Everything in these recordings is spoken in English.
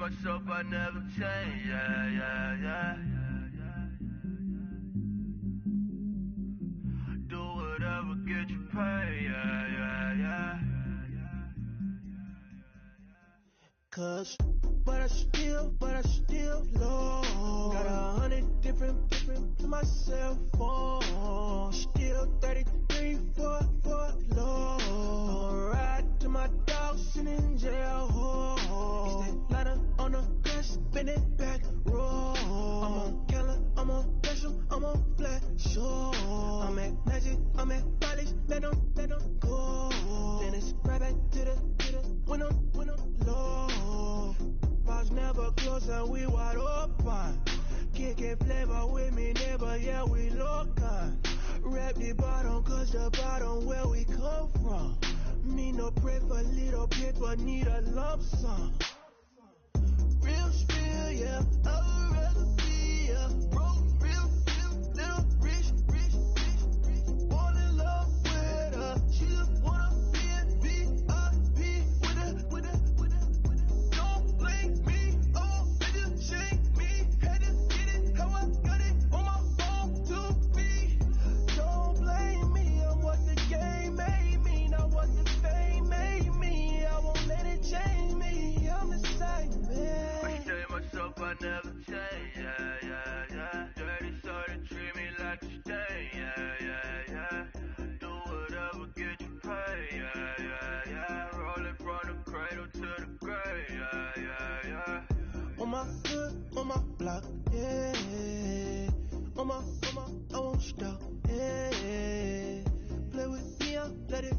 myself I never change, yeah. Do whatever get you paid, yeah. Cause, but I still low. Got 100 different to my cell phone. Still 33 for low. I'ma ride to my dog sitting in jail. It's that ladder on the grass, spin it back, roll. I'm on Keller, I'm on Gresham, I'm on Black Shore. I'm at Magic, I'm at Bally's, let them go. Then it's right back to the when I'm low. Bars never close and we wide open. Kicking flavor with me, neighbor, yeah, we local. Rap the bottom, cause the bottom where we come from. Me no pray for little paper, need a lump sum. Real spill, yeah, I would rather be, yeah. Broke, real feel, little rich. Fall in love with her, she just wanna be a VIP with her. Don't blame me, oh, nigga, shake me. Had to get it, how I got it on my phone to be. Don't blame me, I'm what the game made me, not what the fame made me. I won't let it change me, I'm the same, man. I tell myself I never change, yeah. Dirty sorta treat me like a stain, yeah. Do whatever get you paid, yeah. Rolling from the cradle to the grave, yeah. On my foot, on my block, yeah. On my, I won't stop, yeah. Play with me, I'll let it,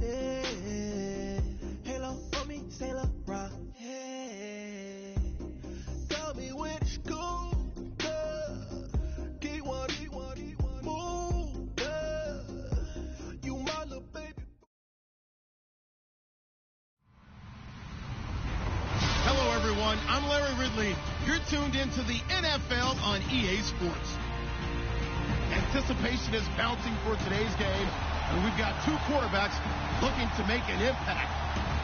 yeah. Halo on me, Sailor Rock, yeah. Tell me when to school, Keep one, move, you my little baby. Hello, everyone. I'm Larry Ridley. You're tuned into the NFL on EA Sports. Anticipation is mounting for today's game, and we've got two quarterbacks looking to make an impact.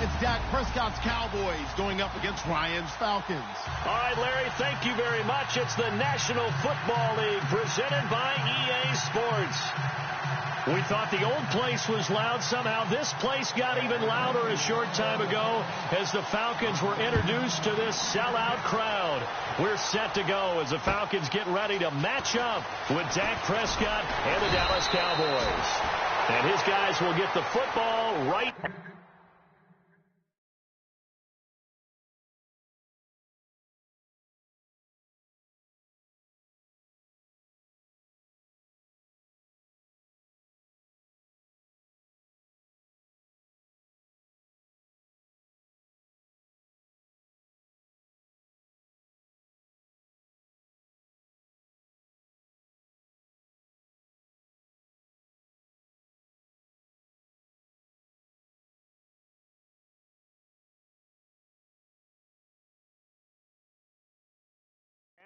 It's Dak Prescott's Cowboys going up against Ryan's Falcons. All right, Larry, thank you very much. It's the National Football League presented by EA Sports. We thought the old place was loud. Somehow this place got even louder a short time ago as the Falcons were introduced to this sellout crowd. We're set to go as the Falcons get ready to match up with Dak Prescott and the Dallas Cowboys. And his guys will get the football right.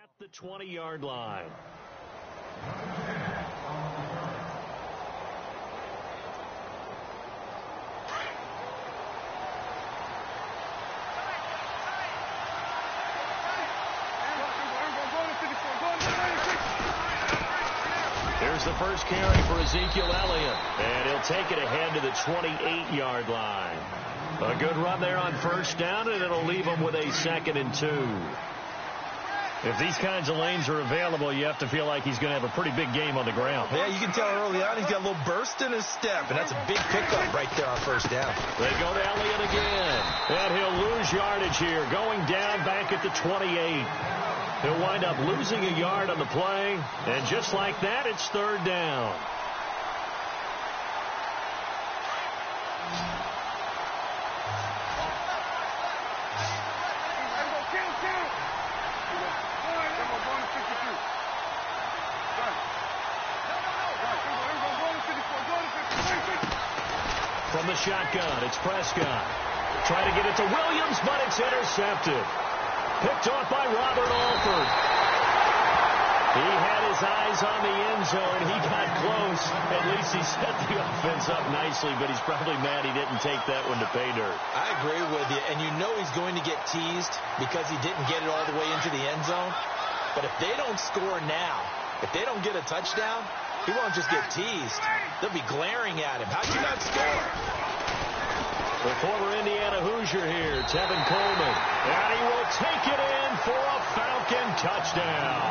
At the 20-yard line. There's the first carry for Ezekiel Elliott, and he'll take it ahead to the 28-yard line. A good run there on first down, and it'll leave him with a 2nd and 2. If these kinds of lanes are available, you have to feel like he's going to have a pretty big game on the ground. Yeah, you can tell early on he's got a little burst in his step, and that's a big pickup right there on first down. They go to Elliott again, and he'll lose yardage here, going down back at the 28. He'll wind up losing a yard on the play, and just like that, it's 3rd down. From the shotgun, it's Prescott. Trying to get it to Williams, but it's intercepted. Picked off by Robert Alford. He had his eyes on the end zone. He got close. At least he set the offense up nicely, but he's probably mad he didn't take that one to pay dirt. I agree with you, and you know he's going to get teased because he didn't get it all the way into the end zone. But if they don't score now, if they don't get a touchdown, he won't just get teased. They'll be glaring at him. How'd you not score? The former Indiana Hoosier here, Tevin Coleman. And he will take it in for a Falcon touchdown.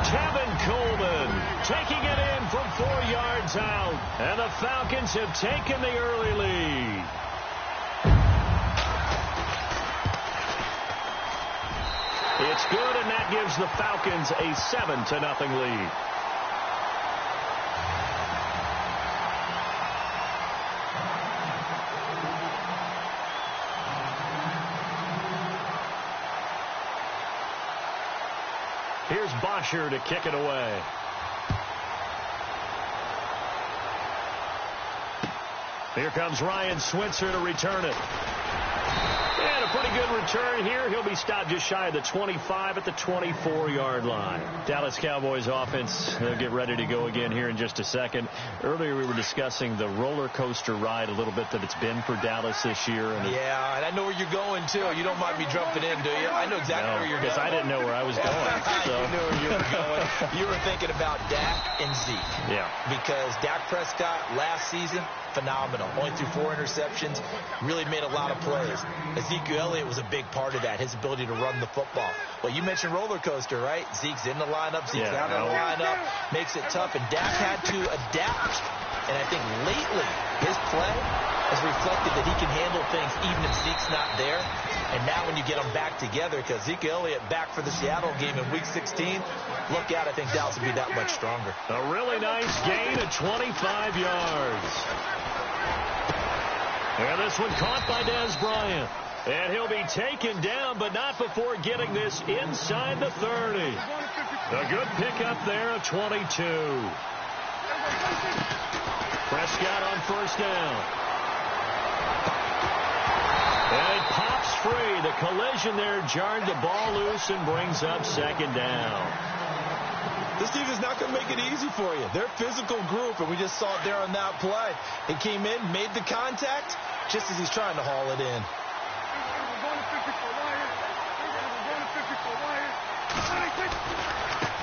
Tevin Coleman taking it in from 4 yards out. And the Falcons have taken the early lead. It's good, and that gives the Falcons a 7-0 lead. Here's Bosher to kick it away. Here comes Ryan Switzer to return it. And a pretty good return here. He'll be stopped just shy of the 25 at the 24-yard line. Dallas Cowboys offense, they'll get ready to go again here in just a second. Earlier we were discussing the roller coaster ride a little bit that it's been for Dallas this year. And yeah, and I know where you're going, too. You don't mind me jumping in, do you? I know exactly where you're going. Because I didn't know where I was going. So. You knew where you were going. You were thinking about Dak and Zeke. Yeah. Because Dak Prescott last season, phenomenal. Only threw 4 interceptions, really made a lot of plays. Ezekiel Elliott was a big part of that, his ability to run the football. Well, you mentioned roller coaster, right? Zeke's in the lineup, Zeke's out of the lineup, makes it tough, and Dak had to adapt. And I think lately his play has reflected that he can handle things even if Zeke's not there. And now when you get them back together, because Zeke Elliott back for the Seattle game in Week 16, look out, I think Dallas will be that much stronger. A really nice gain of 25 yards. And this one caught by Dez Bryant. And he'll be taken down, but not before getting this inside the 30. A good pickup there of 22. Prescott on first down. And it pops free. The collision there jarred the ball loose and brings up second down. This team is not going to make it easy for you. They're a physical group, and we just saw it there on that play. He came in, made the contact, just as he's trying to haul it in.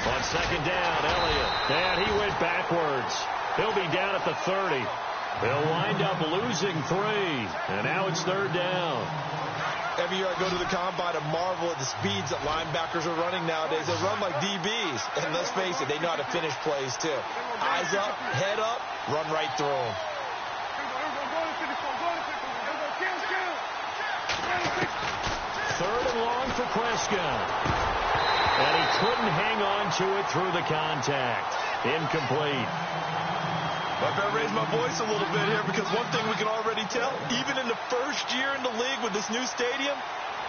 On second down, Elliott. And he went backwards. He'll be down at the 30. They'll wind up losing 3. And now it's third down. Every year I go to the combine and marvel at the speeds that linebackers are running nowadays. They run like DBs. And let's face it, they know how to finish plays too. Eyes up, head up, run right through them. Third and long for Prescott. And he couldn't hang on to it through the contact. Incomplete. I better raise my voice a little bit here, because one thing we can already tell, even in the first year in the league with this new stadium,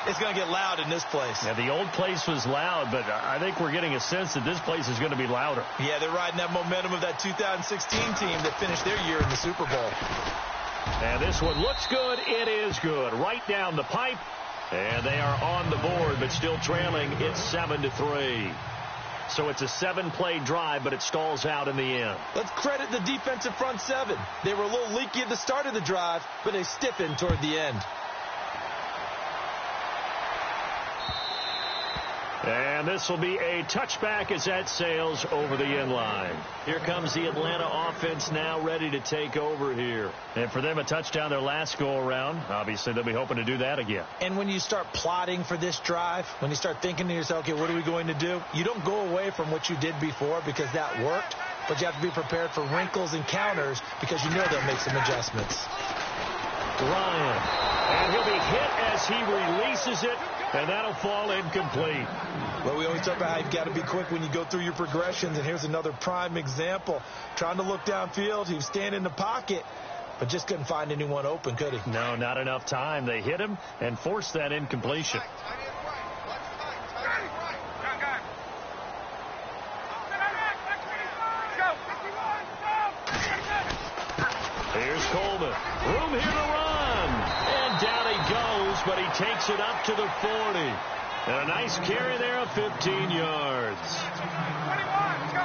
it's going to get loud in this place. Yeah, the old place was loud, but I think we're getting a sense that this place is going to be louder. Yeah, they're riding that momentum of that 2016 team that finished their year in the Super Bowl. And this one looks good. It is good. Right down the pipe. And they are on the board, but still trailing. It's 7-3. So it's a 7-play drive, but it stalls out in the end. Let's credit the defensive front 7. They were a little leaky at the start of the drive, but they stiffened toward the end. And this will be a touchback as that sails over the end line. Here comes the Atlanta offense now ready to take over here. And for them, a touchdown their last go-around. Obviously, they'll be hoping to do that again. And when you start plotting for this drive, when you start thinking to yourself, okay, what are we going to do? You don't go away from what you did before because that worked, but you have to be prepared for wrinkles and counters because you know they'll make some adjustments. Ryan. And he'll be hit as he releases it, and that'll fall incomplete. Well, we always talk about how you've got to be quick when you go through your progressions, and here's another prime example. Trying to look downfield, he was standing in the pocket, but just couldn't find anyone open, could he? No, not enough time. They hit him and forced that incompletion. Here's Coleman. Room here to run. And down he goes, but he takes it up to the 40. And a nice carry there of 15 yards.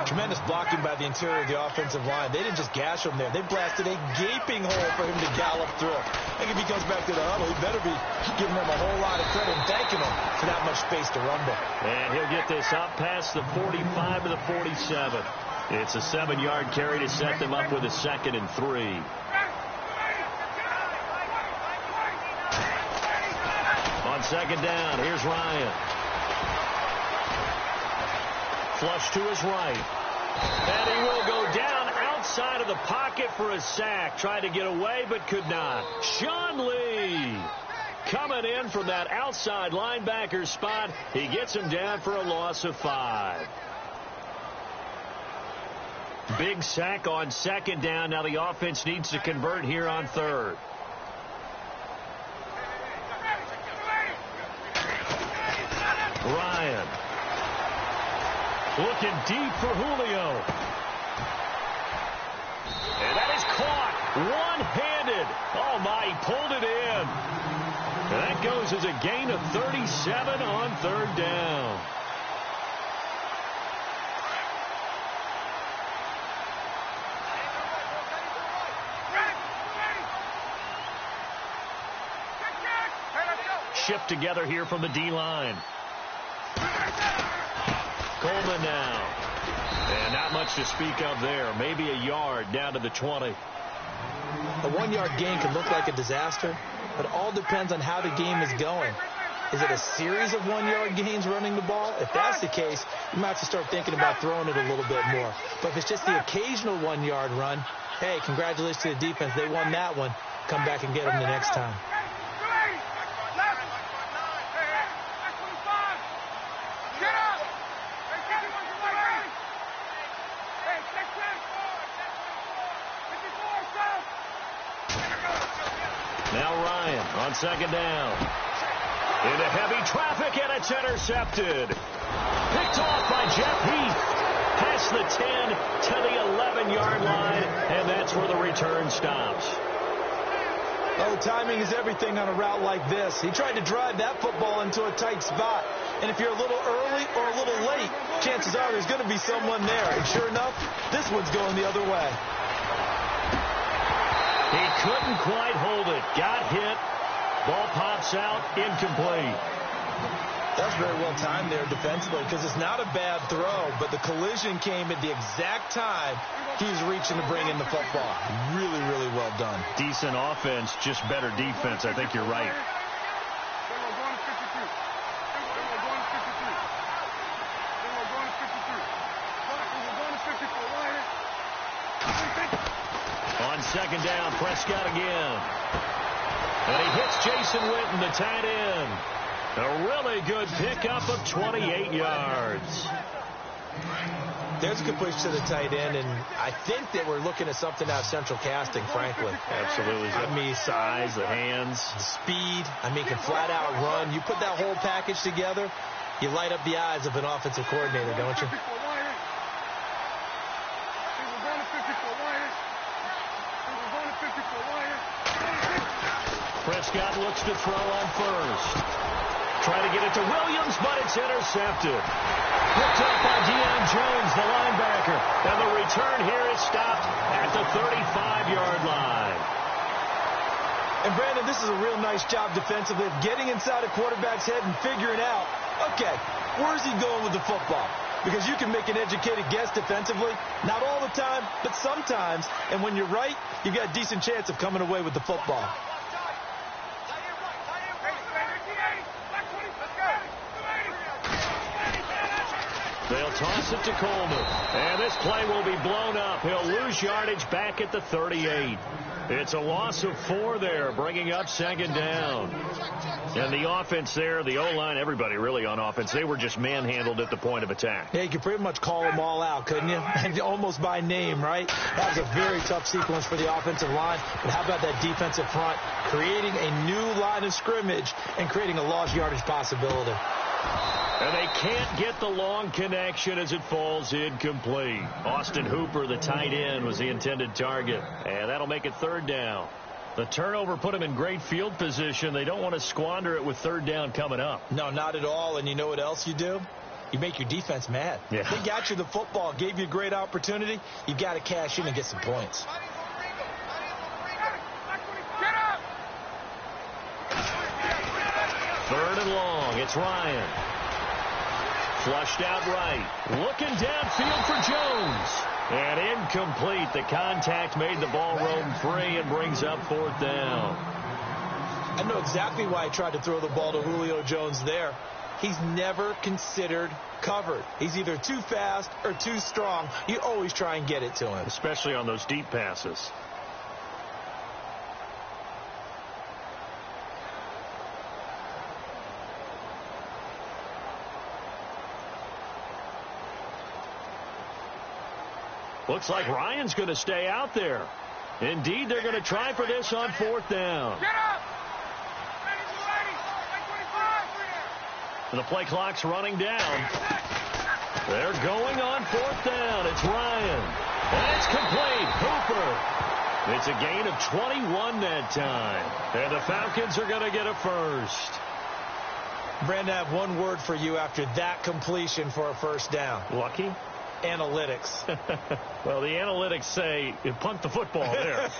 Tremendous blocking by the interior of the offensive line. They didn't just gash him there. They blasted a gaping hole for him to gallop through. I think if he comes back to the huddle, he better be giving them a whole lot of credit and thanking them for that much space to rumble. And he'll get this up past the 45 to the 47. It's a 7-yard carry to set them up with a 2nd and 3. On 2nd down, here's Ryan. Flush to his right. And he will go down outside of the pocket for a sack. Tried to get away, but could not. Sean Lee coming in from that outside linebacker spot. He gets him down for a loss of 5. Big sack on 2nd down. Now the offense needs to convert here on 3rd. Ryan. Looking deep for Julio. And that is caught one-handed. Oh, my, he pulled it in. And that goes as a gain of 37 on 3rd down. Shift together here from the D-line. Coleman now. And not much to speak of there. Maybe a yard down to the 20. A 1-yard gain can look like a disaster, but it all depends on how the game is going. Is it a series of 1-yard gains running the ball? If that's the case, you might have to start thinking about throwing it a little bit more. But if it's just the occasional 1-yard run, hey, congratulations to the defense. They won that one. Come back and get them the next time. Now Ryan on 2nd down. Into heavy traffic, and it's intercepted. Picked off by Jeff Heath. Past the 10 to the 11-yard line, and that's where the return stops. Oh, timing is everything on a route like this. He tried to drive that football into a tight spot. And if you're a little early or a little late, chances are there's going to be someone there. And sure enough, this one's going the other way. He couldn't quite hold it. Got hit. Ball pops out. Incomplete. That's very well timed there defensively because it's not a bad throw, but the collision came at the exact time he was reaching to bring in the football. Really, really well done. Decent offense, just better defense. I think you're right. On 2nd down, Prescott again. And he hits Jason Witten, the tight end. A really good pickup of 28 yards. There's a good push to the tight end, and I think that we're looking at something out of central casting, frankly. Absolutely. I mean, size, the hands. The speed. I mean, can flat out run. You put that whole package together, you light up the eyes of an offensive coordinator, don't you? Prescott looks to throw on 1st. Trying to get it to Williams, but it's intercepted. Picked up by Deion Jones, the linebacker. And the return here is stopped at the 35-yard line. And, Brandon, this is a real nice job defensively of getting inside a quarterback's head and figuring out, okay, where's he going with the football? Because you can make an educated guess defensively. Not all the time, but sometimes. And when you're right, you've got a decent chance of coming away with the football. They'll toss it to Coleman. And this play will be blown up. He'll lose yardage back at the 38. It's a loss of 4 there, bringing up 2nd down. And the offense there, the O-line, everybody really on offense, they were just manhandled at the point of attack. Yeah, you could pretty much call them all out, couldn't you? And almost by name, right? That was a very tough sequence for the offensive line. But how about that defensive front creating a new line of scrimmage and creating a lost yardage possibility? And they can't get the long connection as it falls incomplete. Austin Hooper, the tight end, was the intended target. And that'll make it 3rd down. The turnover put them in great field position. They don't want to squander it with 3rd down coming up. No, not at all. And you know what else you do? you make your defense mad. Yeah. They got you the football, gave you a great opportunity. You got to cash in and get some points. Third and long. It's Ryan. Flushed out right. Looking downfield for Jones. And incomplete. The contact made the ball roam free and brings up fourth down. I know exactly why I tried to throw the ball to Julio Jones there. He's never considered covered. He's either too fast or too strong. You always try and get it to him. Especially on those deep passes. Looks like Ryan's going to stay out there. Indeed, they're going to try for this on fourth down. Get up! And the play clock's running down. They're going on fourth down. It's Ryan. And it's complete. Hooper. It's a gain of 21 that time. And the Falcons are going to get a first. Brandon, I have one word for you after that completion for a first down. Lucky? Analytics. Well, the analytics say you punt the football there.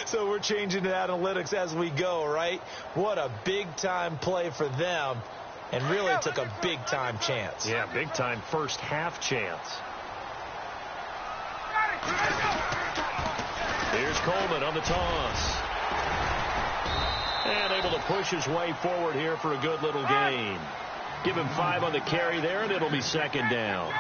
So we're changing to analytics as we go, right? What a big-time play for them, and really took a big-time chance. Yeah, big-time first half chance. Here's Coleman on the toss. And able to push his way forward here for a good little gain. Give him 5 on the carry there, and it'll be second down.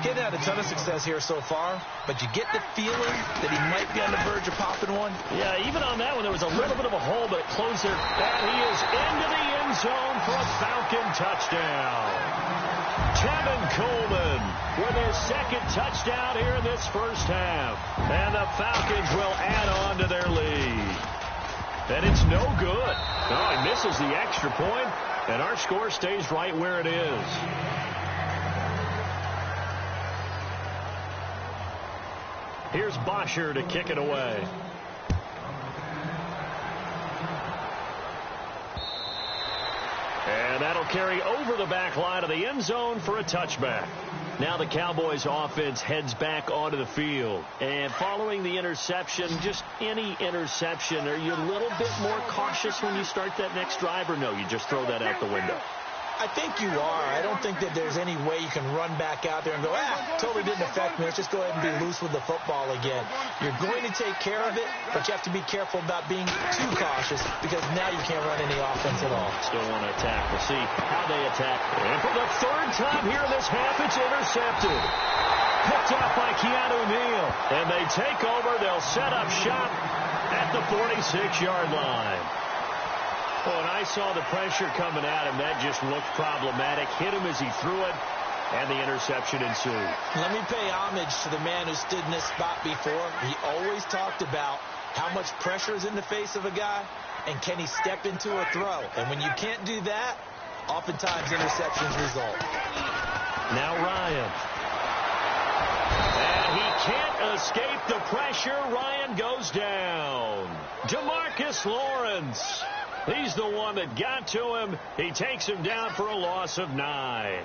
He's had a ton of success here so far, but you get the feeling that he might be on the verge of popping one. Yeah, even on that one, there was a little bit of a hole, but it closed there. And he is into the end zone for a Falcon touchdown. Tevin Coleman with his second touchdown here in this first half. And the Falcons will add on to their lead. And it's no good. No, he misses the extra point, and our score stays right where it is. Here's Bosher to kick it away. And that'll carry over the back line of the end zone for a touchback. Now the Cowboys offense heads back onto the field. And following the interception, just any interception, are you a little bit more cautious when you start that next drive, or no, you just throw that out the window? I think you are. I don't think that there's any way you can run back out there and go, totally didn't affect me. Let's just go ahead and be loose with the football again. You're going to take care of it, but you have to be careful about being too cautious because now you can't run any offense at all. Still want to attack. We'll see how they attack. And for the third time here in this half, it's intercepted. Picked off by Keanu Neal. And they take over. They'll set up shop at the 46-yard line. Oh, and I saw the pressure coming at him. That just looked problematic. Hit him as he threw it, and the interception ensued. Let me pay homage to the man who stood in this spot before. He always talked about how much pressure is in the face of a guy, and can he step into a throw. And when you can't do that, oftentimes interceptions result. Now Ryan. And he can't escape the pressure. Ryan goes down. DeMarcus Lawrence. He's the one that got to him. He takes him down for a loss of 9.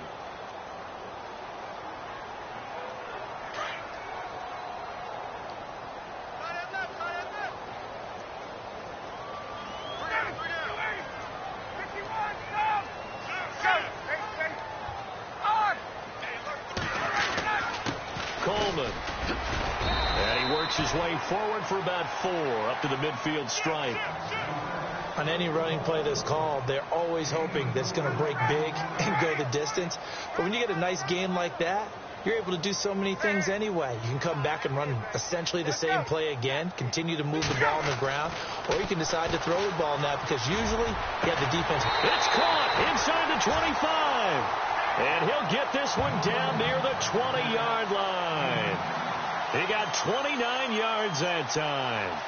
Coleman. And he works his way forward for about 4 up to the midfield stripe. On any running play that's called, they're always hoping that it's going to break big and go the distance. But when you get a nice game like that, you're able to do so many things anyway. You can come back and run essentially the same play again, continue to move the ball on the ground, or you can decide to throw the ball now because usually you have the defense. It's caught inside the 25. And he'll get this one down near the 20-yard line. He got 29 yards that time.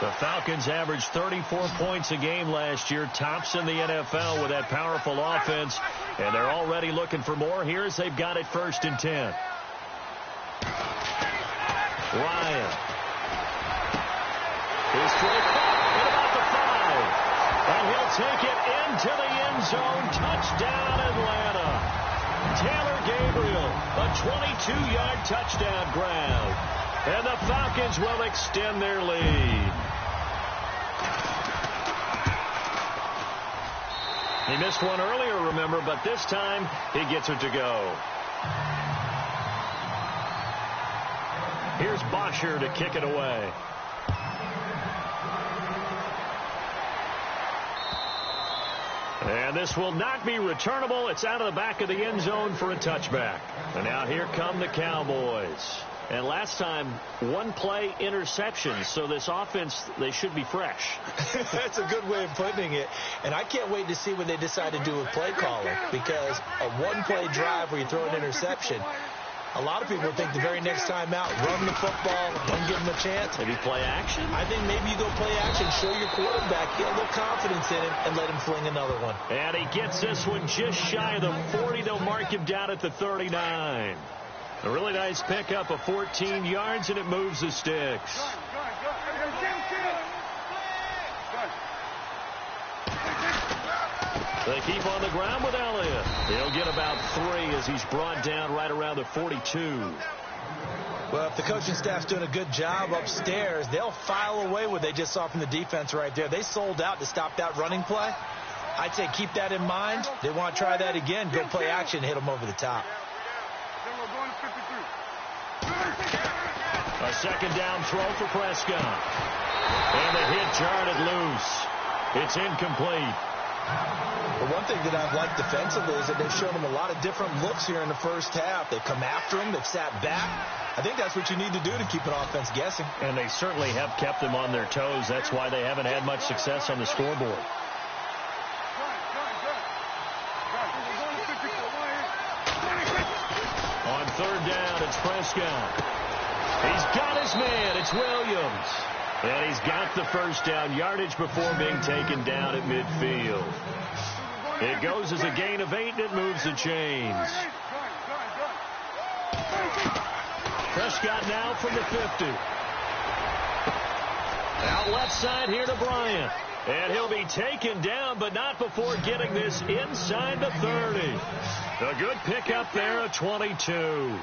The Falcons averaged 34 points a game last year, tops in the NFL with that powerful offense, and they're already looking for more here as they've got it 1st and 10. Ryan. His throw. take it into the end zone. Touchdown, Atlanta. Taylor Gabriel, a 22-yard touchdown grab. And the Falcons will extend their lead. He missed one earlier, remember, but this time he gets it to go. Here's Bosher to kick it away. And this will not be returnable. It's out of the back of the end zone for a touchback. And now here come the Cowboys. And last time, one-play interception. So this offense, they should be fresh. That's a good way of putting it. And I can't wait to see what they decide to do with play calling. Because a one-play drive where you throw an interception, a lot of people think the very next time out, run the football, don't give them a chance. Maybe play action? I think maybe you go play action, show your quarterback, get a little confidence in him, and let him fling another one. And he gets this one just shy of the 40. They'll mark him down at the 39. A really nice pickup of 14 yards, and it moves the sticks. They keep on the ground with Elliott. He'll get about 3 as he's brought down right around the 42. Well, if the coaching staff's doing a good job upstairs, they'll file away what they just saw from the defense right there. They sold out to stop that running play. I'd say keep that in mind. They want to try that again. Go play action, hit them over the top. A second down throw for Prescott. And the hit jarred it loose. It's incomplete. The one thing that I've liked defensively is that they've shown him a lot of different looks here in the first half. They've come after him. They've sat back. I think that's what you need to do to keep an offense guessing. And they certainly have kept them on their toes. That's why they haven't had much success on the scoreboard. On third down, it's Prescott. He's got his man. It's Williams. And he's got the first down yardage before being taken down at midfield. It goes as a gain of 8, and it moves the chains. Prescott now from the 50. Out left side here to Bryant. And he'll be taken down, but not before getting this inside the 30. A good pickup there at 22.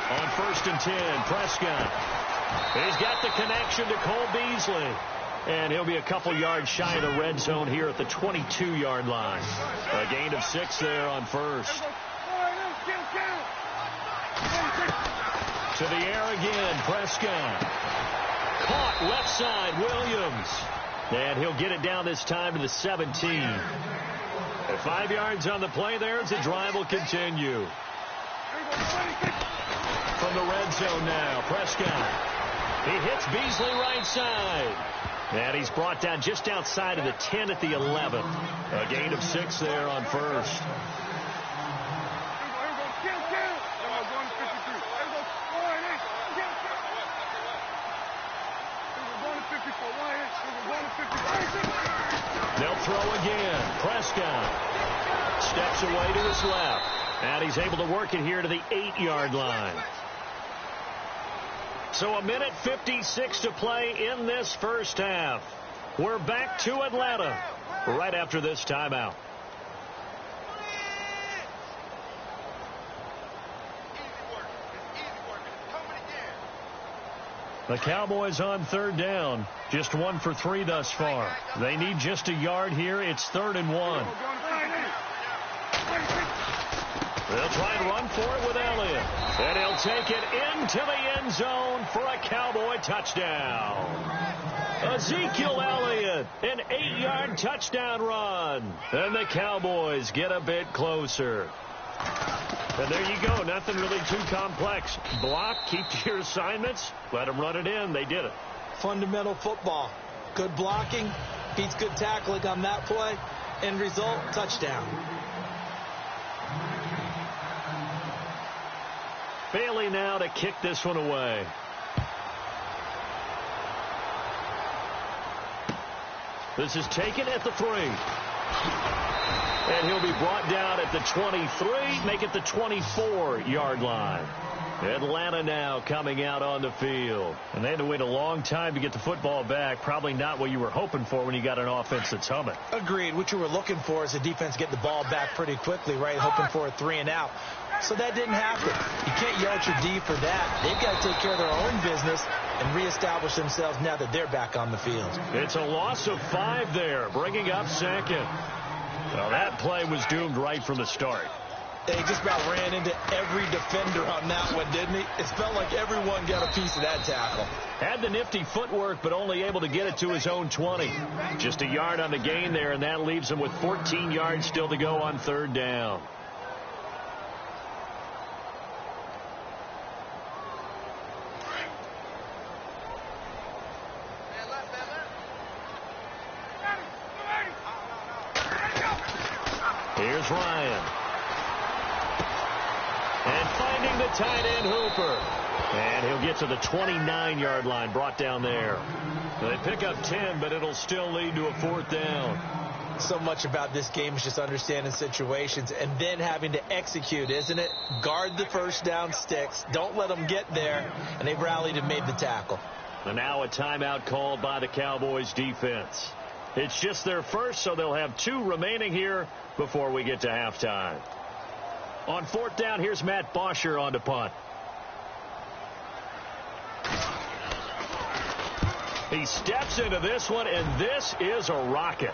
On 1st and 10, Prescott. He's got the connection to Cole Beasley. And he'll be a couple yards shy of the red zone here at the 22-yard line. A gain of 6 there on first. To the air again, Prescott. Caught left side, Williams. And he'll get it down this time to the 17. At 5 yards on the play there as the drive will continue. From the red zone now, Prescott. He hits Beasley right side. And he's brought down just outside of the 10 at the 11. A gain of 6 there on first. They'll throw again. Prescott steps away to his left. And he's able to work it here to the 8-yard line. So 1:56 to play in this first half. We're back to Atlanta right after this timeout. The Cowboys on third down. Just 1 for 3 thus far. They need just a yard here. It's 3rd and 1. They'll try and run for it with Elliott. And he'll take it into the end zone for a Cowboy touchdown. Ezekiel Elliott, an 8-yard touchdown run. And the Cowboys get a bit closer. And there you go. Nothing really too complex. Block, keep to your assignments, let them run it in. They did it. Fundamental football. Good blocking, beats good tackling on that play. End result, touchdown. Bailey now to kick this one away. This is taken at the 3. And he'll be brought down at the 23, make it the 24-yard line. Atlanta now coming out on the field. And they had to wait a long time to get the football back. Probably not what you were hoping for when you got an offense that's humming. Agreed. What you were looking for is the defense getting the ball back pretty quickly, right? Hoping for a 3-and-out. So that didn't happen. You can't yell at your D for that. They've got to take care of their own business and reestablish themselves now that they're back on the field. It's a loss of 5 there, bringing up second. Well, that play was doomed right from the start. He just about ran into every defender on that one, didn't he? It felt like everyone got a piece of that tackle. Had the nifty footwork, but only able to get it to his own 20. Just a yard on the gain there, and that leaves him with 14 yards still to go on 3rd down. Here's Ryan. And finding the tight end, Hooper. And he'll get to the 29-yard line, brought down there. They pick up 10, but it'll still lead to a 4th down. So much about this game is just understanding situations and then having to execute, isn't it? Guard the first down sticks. Don't let them get there. And they've rallied and made the tackle. And now a timeout called by the Cowboys defense. It's just their first, so they'll have 2 remaining here before we get to halftime. On 4th down, here's Matt Bosher on the punt. He steps into this one, and this is a rocket.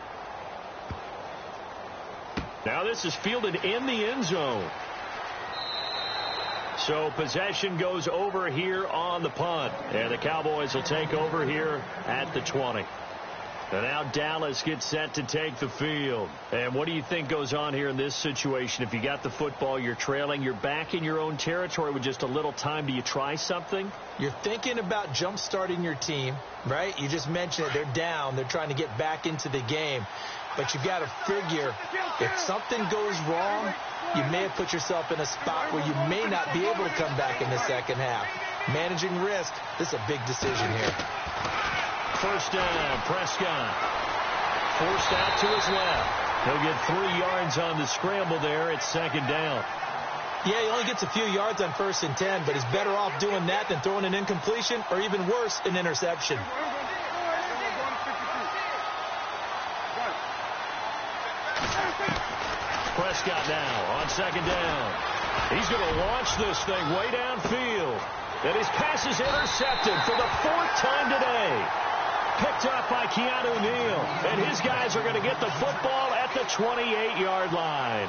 Now this is fielded in the end zone. So possession goes over here on the punt. And the Cowboys will take over here at the 20. And now Dallas gets set to take the field. And what do you think goes on here in this situation? If you got the football, you're trailing, you're back in your own territory with just a little time. Do you try something? You're thinking about jump-starting your team, right? You just mentioned it. They're down. They're trying to get back into the game. But you've got to figure if something goes wrong, you may have put yourself in a spot where you may not be able to come back in the second half. Managing risk, this is a big decision here. 1st down, Prescott. Forced out to his left. He'll get 3 yards on the scramble there. It's 2nd down. Yeah, he only gets a few yards on 1st and 10, but he's better off doing that than throwing an incompletion or even worse, an interception. Prescott now on 2nd down. He's going to launch this thing way downfield. And his pass is intercepted for the 4th time today. Picked up by Keanu Neal. And his guys are going to get the football at the 28-yard line.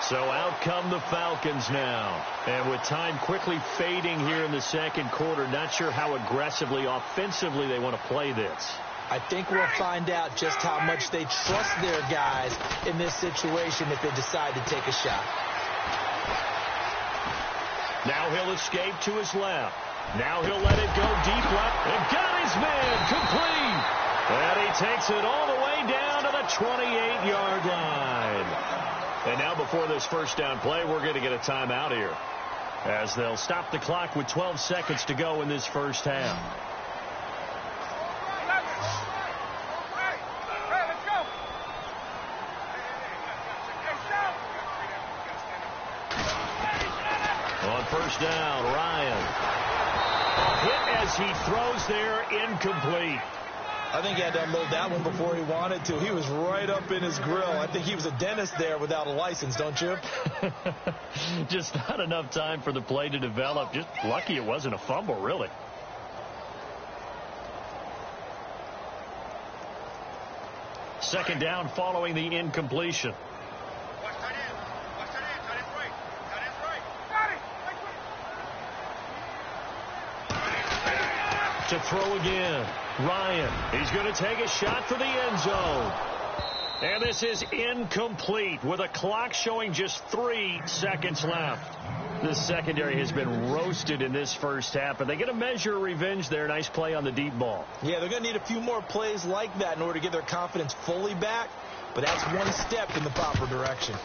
So out come the Falcons now. And with time quickly fading here in the 2nd quarter, not sure how aggressively, offensively they want to play this. I think we'll find out just how much they trust their guys in this situation if they decide to take a shot. Now he'll escape to his left. Now he'll let it go deep left. And got his man complete. And he takes it all the way down to the 28-yard line. And now before this 1st down play, we're going to get a timeout here, as they'll stop the clock with 12 seconds to go in this 1st half. On 1st down, Ryan. A hit as he throws there, incomplete. I think he had to unload that one before he wanted to. He was right up in his grill. I think he was a dentist there without a license, don't you? Just not enough time for the play to develop. Just lucky it wasn't a fumble, really. Second down following the incompletion. To throw again. Ryan, he's going to take a shot for the end zone. And this is incomplete with a clock showing just 3 seconds left. The secondary has been roasted in this 1st half, but they get a measure of revenge there. Nice play on the deep ball. Yeah, they're going to need a few more plays like that in order to get their confidence fully back, but that's one step in the proper direction.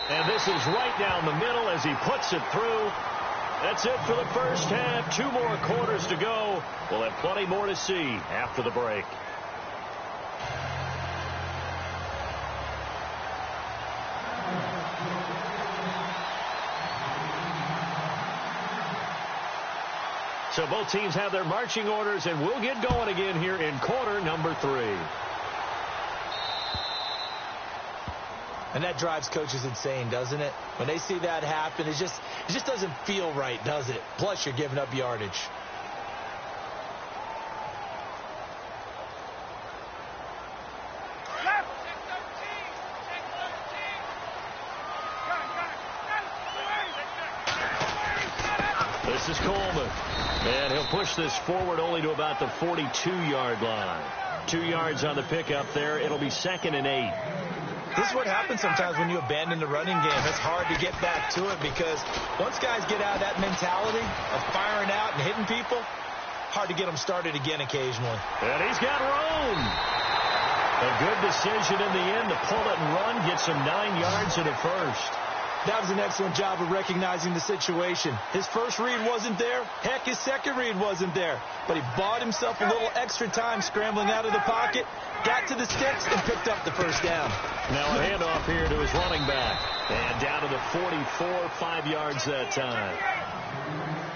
And this is right down the middle as he puts it through. That's it for the 1st half. 2 more quarters to go. We'll have plenty more to see after the break. So both teams have their marching orders, and we'll get going again here in quarter number 3. And that drives coaches insane, doesn't it? When they see that happen, it just doesn't feel right, does it? Plus, you're giving up yardage. This is Coleman. And he'll push this forward only to about the 42-yard line. 2 yards on the pickup there. It'll be 2nd and 8. This is what happens sometimes when you abandon the running game. It's hard to get back to it because once guys get out of that mentality of firing out and hitting people, hard to get them started again occasionally. And he's got room. A good decision in the end to pull it and run, get some 9 yards in the first. That was an excellent job of recognizing the situation. His first read wasn't there. Heck, his second read wasn't there. But he bought himself a little extra time scrambling out of the pocket, got to the sticks, and picked up the first down. Now a handoff here to his running back. And down to the 44, 5 yards that time.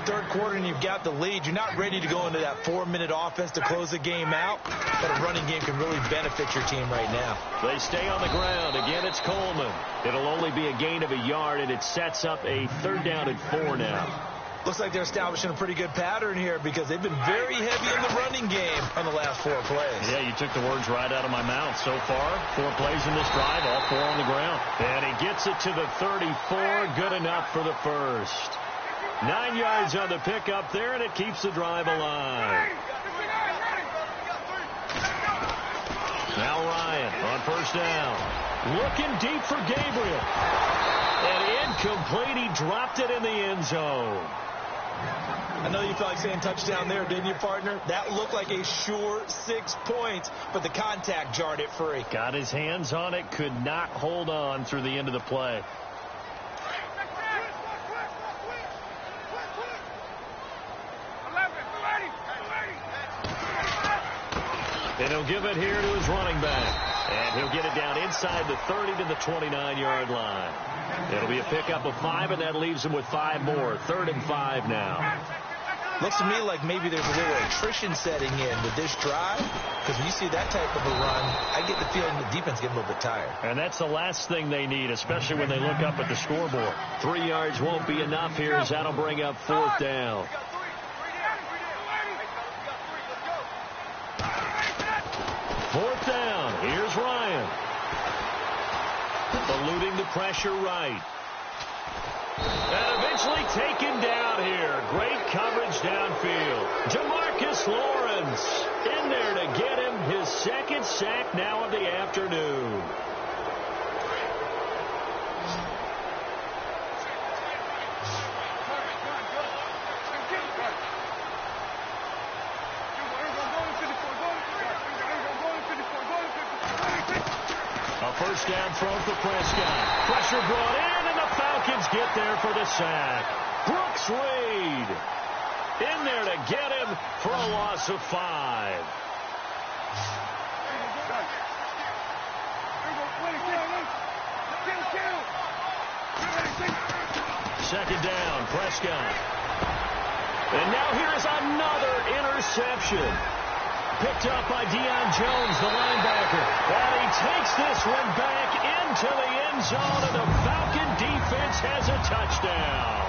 Third quarter and you've got the lead. You're not ready to go into that 4-minute offense to close the game out, but a running game can really benefit your team right now. They stay on the ground. Again, it's Coleman. It'll only be a gain of a yard, and it sets up a 3rd down and 4 now. Looks like they're establishing a pretty good pattern here because they've been very heavy in the running game on the last 4 plays. Yeah, you took the words right out of my mouth. So far, 4 plays in this drive, all 4 on the ground. And he gets it to the 34. Good enough for the first. 9 yards on the pickup there, and it keeps the drive alive. Now Ryan on first down. Looking deep for Gabriel. And incomplete. He dropped it in the end zone. I know you felt like saying touchdown there, didn't you, partner? That looked like a sure 6 points, but the contact jarred it free. Got his hands on it, could not hold on through the end of the play. And he'll give it here to his running back. And he'll get it down inside the 30 to the 29-yard line. It'll be a pickup of 5, and that leaves him with 5 more. 3rd and 5 now. Looks to me like maybe there's a little attrition setting in with this drive. Because when you see that type of a run, I get the feeling the defense getting a little bit tired. And that's the last thing they need, especially when they look up at the scoreboard. 3 yards won't be enough here as that'll bring up 4th down. 4th down. Here's Ryan. Eluding the pressure right. And eventually taken down here. Great coverage downfield. Jamarcus Lawrence in there to get him his 2nd sack now of the afternoon. First down throw for Prescott. Pressure brought in, and the Falcons get there for the sack. Brooks Reed in there to get him for a loss of 5. Second down, Prescott. And now here is another interception. Picked up by Deion Jones, the linebacker. And he takes this one back into the end zone, and the Falcon defense has a touchdown.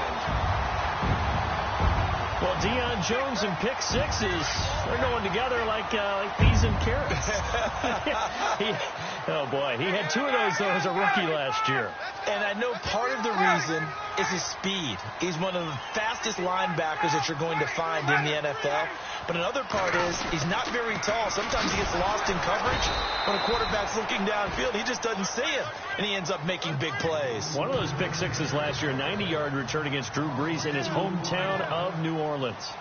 Well, Deion Jones and pick sixes, they're going together like peas and carrots. Oh, boy, he had 2 of those, though, as a rookie last year. And I know part of the reason is his speed. He's one of the fastest linebackers that you're going to find in the NFL. But another part is he's not very tall. Sometimes he gets lost in coverage. When a quarterback's looking downfield, he just doesn't see him, and he ends up making big plays. One of those pick sixes last year, 90-yard return against Drew Brees in his hometown of New Orleans.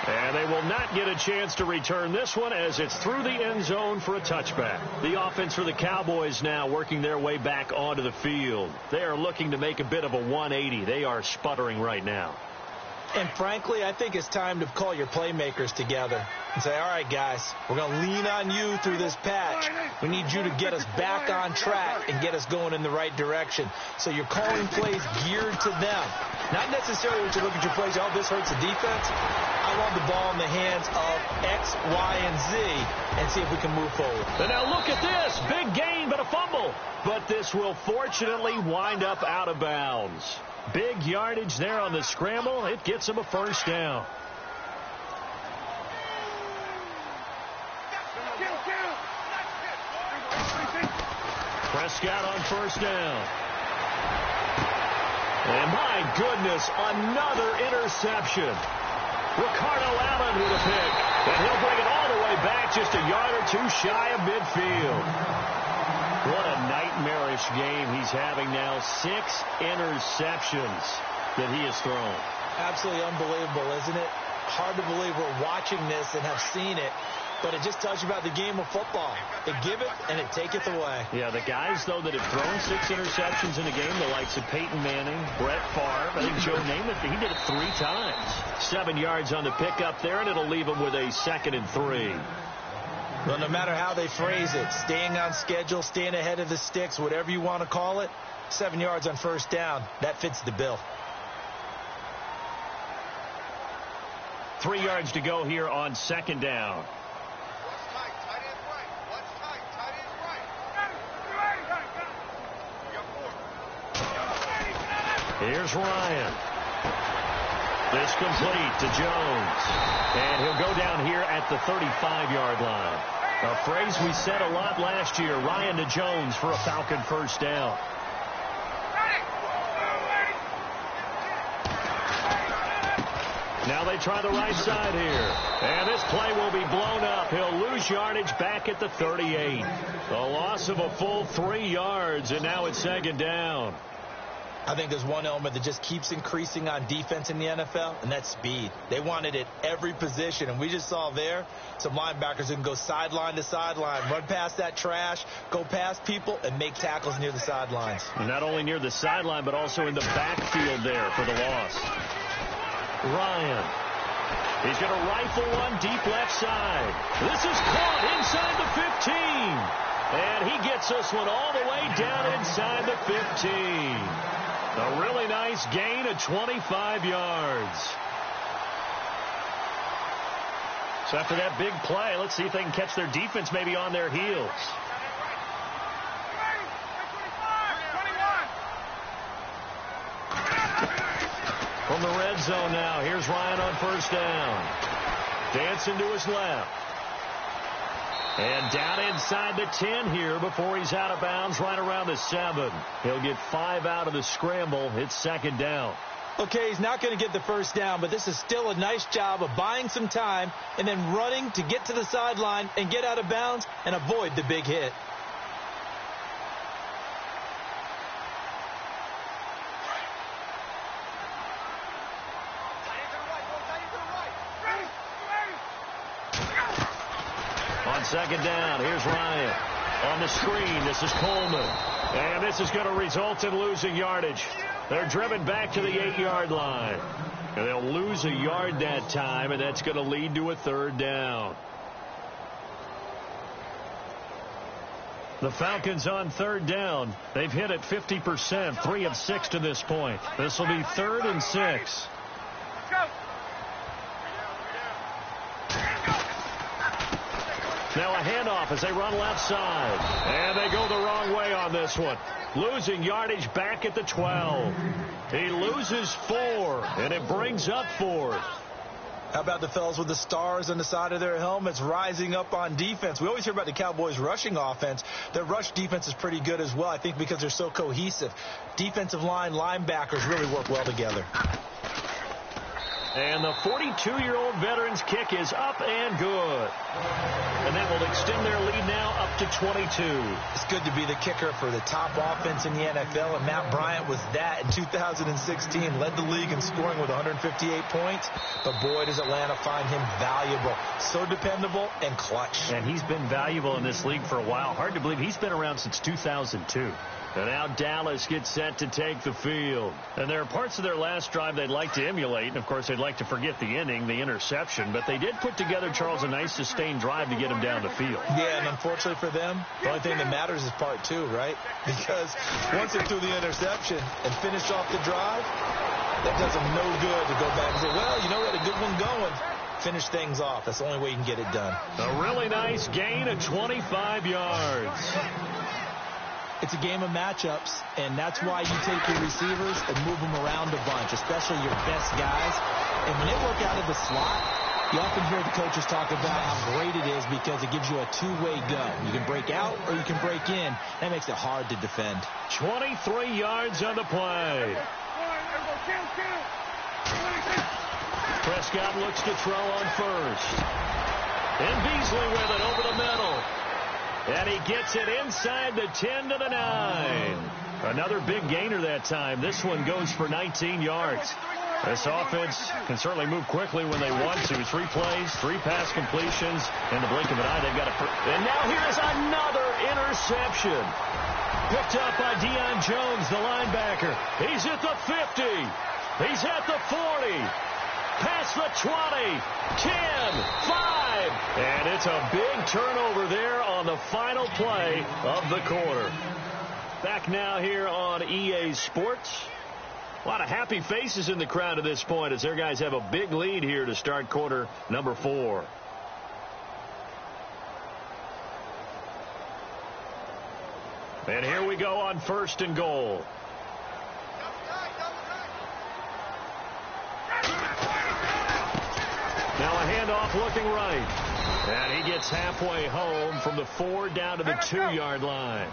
And they will not get a chance to return this one as it's through the end zone for a touchback. The offense for the Cowboys now working their way back onto the field. They are looking to make a bit of a 180. They are sputtering right now. And frankly, I think it's time to call your playmakers together and say, all right, guys, we're going to lean on you through this patch. We need you to get us back on track and get us going in the right direction. So you're calling plays geared to them. Not necessarily when you look at your plays, oh, this hurts the defense. I want the ball in the hands of X, Y, and Z and see if we can move forward. And now look at this. Big gain, but a fumble. But this will fortunately wind up out of bounds. Big yardage there on the scramble. It gets him a first down. Prescott on first down. And my goodness, another interception. Ricardo Allen with a pick. And he'll bring it all the way back just a yard or two shy of midfield. What a nightmarish game he's having now. 6 interceptions that he has thrown. Absolutely unbelievable, isn't it? Hard to believe we're watching this and have seen it. But it just tells you about the game of football. It give it and it taketh away. Yeah, the guys, though, that have thrown 6 interceptions in a game, the likes of Peyton Manning, Brett Favre, I think Joe Namath, he did it 3 times. 7 yards on the pickup there, and it'll leave him with a 2nd and 3. Well, no matter how they phrase it, staying on schedule, staying ahead of the sticks, whatever you want to call it, 7 yards on first down, that fits the bill. 3 yards to go here on 2nd down. Here's Ryan. This complete to Jones. And he'll go down here at the 35-yard line. A phrase we said a lot last year, Ryan to Jones for a Falcon first down. Now they try the right side here. And this play will be blown up. He'll lose yardage back at the 38. A loss of a full 3 yards, and now it's 2nd down. I think there's one element that just keeps increasing on defense in the NFL, and that's speed. They want it at every position, and we just saw there some linebackers who can go sideline to sideline, run past that trash, go past people, and make tackles near the sidelines. And not only near the sideline, but also in the backfield there for the loss. Ryan. He's going to rifle one deep left side. This is caught inside the 15. And he gets this one all the way down inside the 15. A really nice gain of 25 yards. So after that big play, let's see if they can catch their defense maybe on their heels. From the red zone now, here's Ryan on first down. Dancing to his left. And down inside the 10 here before he's out of bounds right around the 7. He'll get 5 out of the scramble. It's 2nd down. Okay, he's not going to get the first down, but this is still a nice job of buying some time and then running to get to the sideline and get out of bounds and avoid the big hit. On 2nd down, here's Ryan. On the screen, this is Coleman. And this is going to result in losing yardage. They're driven back to the 8-yard line. And they'll lose a yard that time, and that's going to lead to a 3rd down. The Falcons on 3rd down. They've hit it 50%, 3 of 6 to this point. This will be 3rd and 6. Now a handoff as they run left side. And they go the wrong way on this one. Losing yardage back at the 12. He loses 4, and it brings up 4th. How about the fellas with the stars on the side of their helmets rising up on defense? We always hear about the Cowboys' rushing offense. Their rush defense is pretty good as well, I think, because they're so cohesive. Defensive line, linebackers really work well together. And the 42-year-old veteran's kick is up and good. And that will extend their lead now up to 22. It's good to be the kicker for the top offense in the NFL, and Matt Bryant was that in 2016. Led the league in scoring with 158 points. But boy, does Atlanta find him valuable. So dependable and clutch. And he's been valuable in this league for a while. Hard to believe he's been around since 2002. And now Dallas gets set to take the field. And there are parts of their last drive they'd like to emulate. And, of course, they'd like to forget the inning, the interception, but they did put together, Charles, a nice sustained drive to get him down the field. Yeah, and unfortunately for them, the only thing that matters is part two, right? Because once they threw the interception and finished off the drive, that does them no good to go back and say, well, you know, we had a good one going. Finish things off. That's the only way you can get it done. A really nice gain of 25 yards. It's a game of matchups, and that's why you take your receivers and move them around a bunch, especially your best guys. And when they work out of the slot, you often hear the coaches talk about how great it is because it gives you a two-way go. You can break out or you can break in. That makes it hard to defend. 23 yards on the play. Prescott looks to throw on first. And Beasley with it over the middle. And he gets it inside the 10 to the 9. Another big gainer that time. This one goes for 19 yards. This offense can certainly move quickly when they want to. 3 plays, 3 pass completions. In the blink of an eye, they've got and now here's another interception. Picked up by Deion Jones, the linebacker. He's at the 50. He's at the 40. Past the 20, 10, 5, and it's a big turnover there on the final play of the quarter. Back now here on EA Sports. A lot of happy faces in the crowd at this point as their guys have a big lead here to start quarter number 4. And here we go on 1st and goal. Now a handoff looking right. And he gets halfway home from the 4 down to the 2-yard line.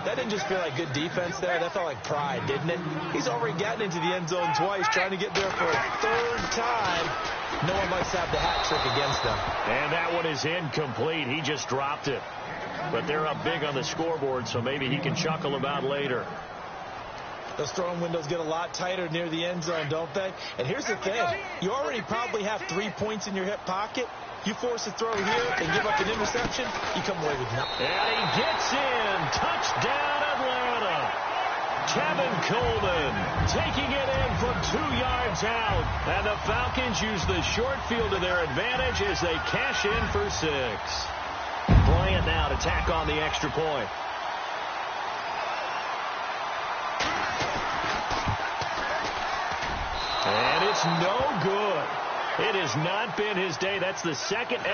That didn't just feel like good defense there. That felt like pride, didn't it? He's already gotten into the end zone twice, trying to get there for a 3rd time. No one likes to have the hat trick against them. And that one is incomplete. He just dropped it. But they're up big on the scoreboard, so maybe he can chuckle about later. Those throwing windows get a lot tighter near the end zone, don't they? And here's the thing. You already probably have 3 points in your hip pocket. You force a throw here and give up an interception, you come away with nothing. And he gets in. Touchdown, Atlanta. Kevin Coleman taking it in from 2 yards out. And the Falcons use the short field to their advantage as they cash in for 6. Bryant now to tack on the extra point. And it's no good. It has not been his day. That's the second